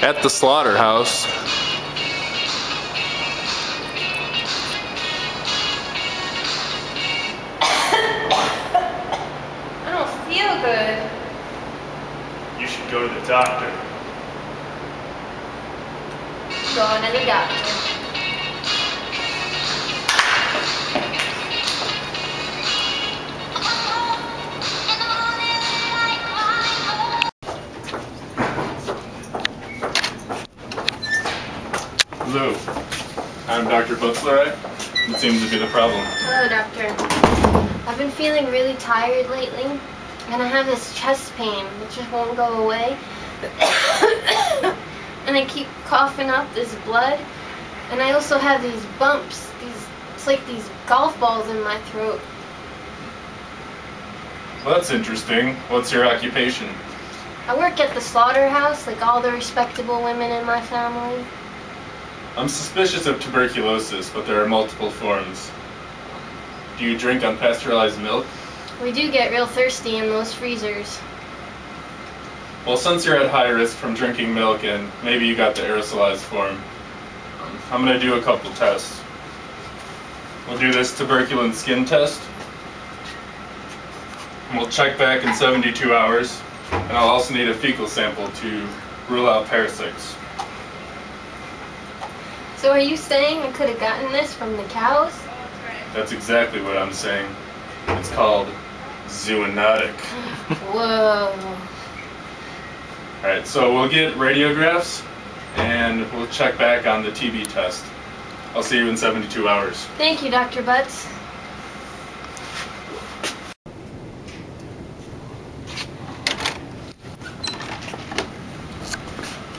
at the slaughterhouse. I don't feel good. You should go to the doctor. Going to the doctor. Hello, I'm Dr. Butler. What seems to be the problem? Hello, doctor. I've been feeling really tired lately, and I have this chest pain that just won't go away. And I keep coughing up this blood, and I also have these bumps. It's like these golf balls in my throat. Well, that's interesting. What's your occupation? I work at the slaughterhouse, like all the respectable women in my family. I'm suspicious of tuberculosis, but there are multiple forms. Do you drink unpasteurized milk? We do get real thirsty in those freezers. Well, since you're at high risk from drinking milk and maybe you got the aerosolized form, I'm going to do a couple tests. We'll do this tuberculin skin test. And we'll check back in 72 hours. And I'll also need a fecal sample to rule out parasites. So are you saying I could have gotten this from the cows? That's exactly what I'm saying. It's called zoonotic. Whoa. Alright, so we'll get radiographs and we'll check back on the TB test. I'll see you in 72 hours. Thank you, Dr. Butts.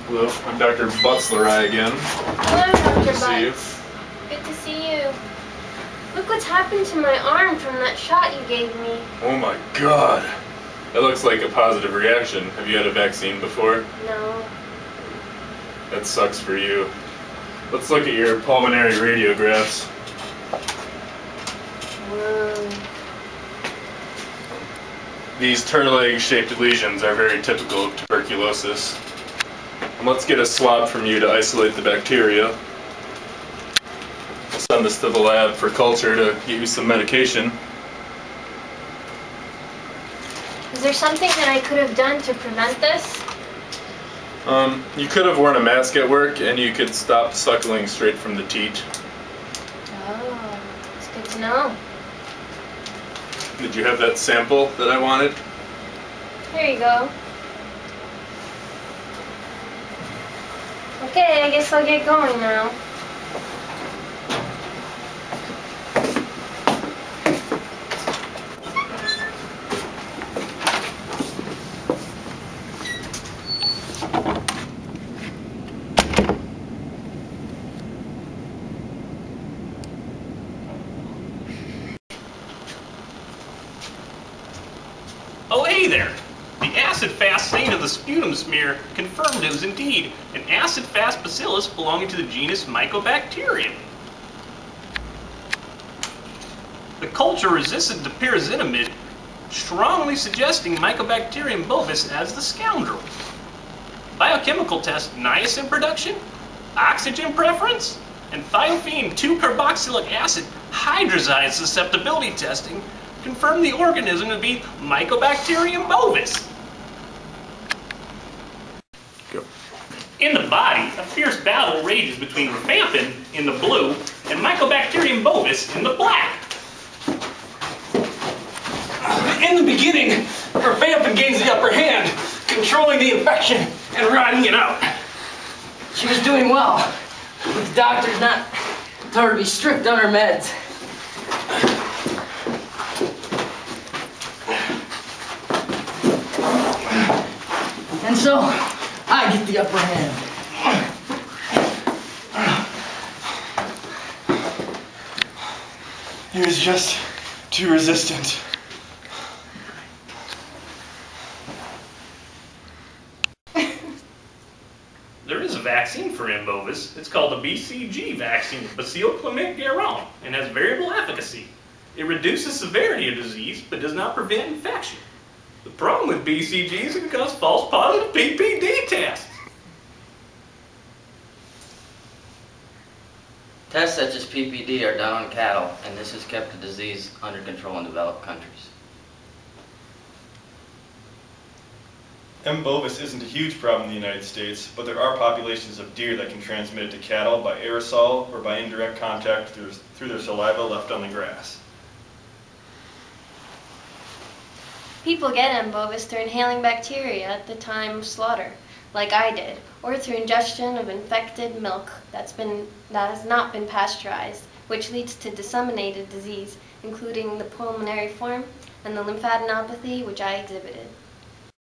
Hello, I'm Dr. Buttslerai again. Hello, Dr. Good to see you. Butts. Good to see you. Look what's happened to my arm from that shot you gave me. Oh my god. That looks like a positive reaction. Have you had a vaccine before? No. That sucks for you. Let's look at your pulmonary radiographs. Whoa. These turtle egg-shaped lesions are very typical of tuberculosis. And let's get a swab from you to isolate the bacteria. We'll send this to the lab for culture to get you some medication. Is there something that I could have done to prevent this? You could have worn a mask at work and you could stop suckling straight from the teat. Oh, it's good to know. Did you have that sample that I wanted? Here you go. Okay, I guess I'll get going now. Oh, hey there! The acid-fast stain of the sputum smear confirmed it was indeed an acid-fast bacillus belonging to the genus Mycobacterium. The culture resisted to pyrazinamide, strongly suggesting Mycobacterium bovis as the scoundrel. Biochemical tests niacin production, oxygen preference, and thiophene 2-carboxylic acid hydrazide susceptibility testing confirmed the organism to be Mycobacterium bovis. Go. In the body, a fierce battle rages between rifampin in the blue and Mycobacterium bovis in the black. In the beginning, rifampin gains the upper hand, controlling the infection and riding it out. She was doing well, but the doctor's not told her to be strict on her meds. And so, I get the upper hand. He was just too resistant. There is a vaccine for M. bovis. It's called the BCG vaccine, Bacille Clement Guerin, and has variable efficacy. It reduces severity of disease, but does not prevent infection. The problem with BCG is it can cause false positive PPD tests. Tests such as PPD are done on cattle, and this has kept the disease under control in developed countries. M. bovis isn't a huge problem in the United States, but there are populations of deer that can transmit it to cattle by aerosol or by indirect contact through their saliva left on the grass. People get M. bovis through inhaling bacteria at the time of slaughter, like I did, or through ingestion of infected milk that has not been pasteurized, which leads to disseminated disease, including the pulmonary form and the lymphadenopathy which I exhibited.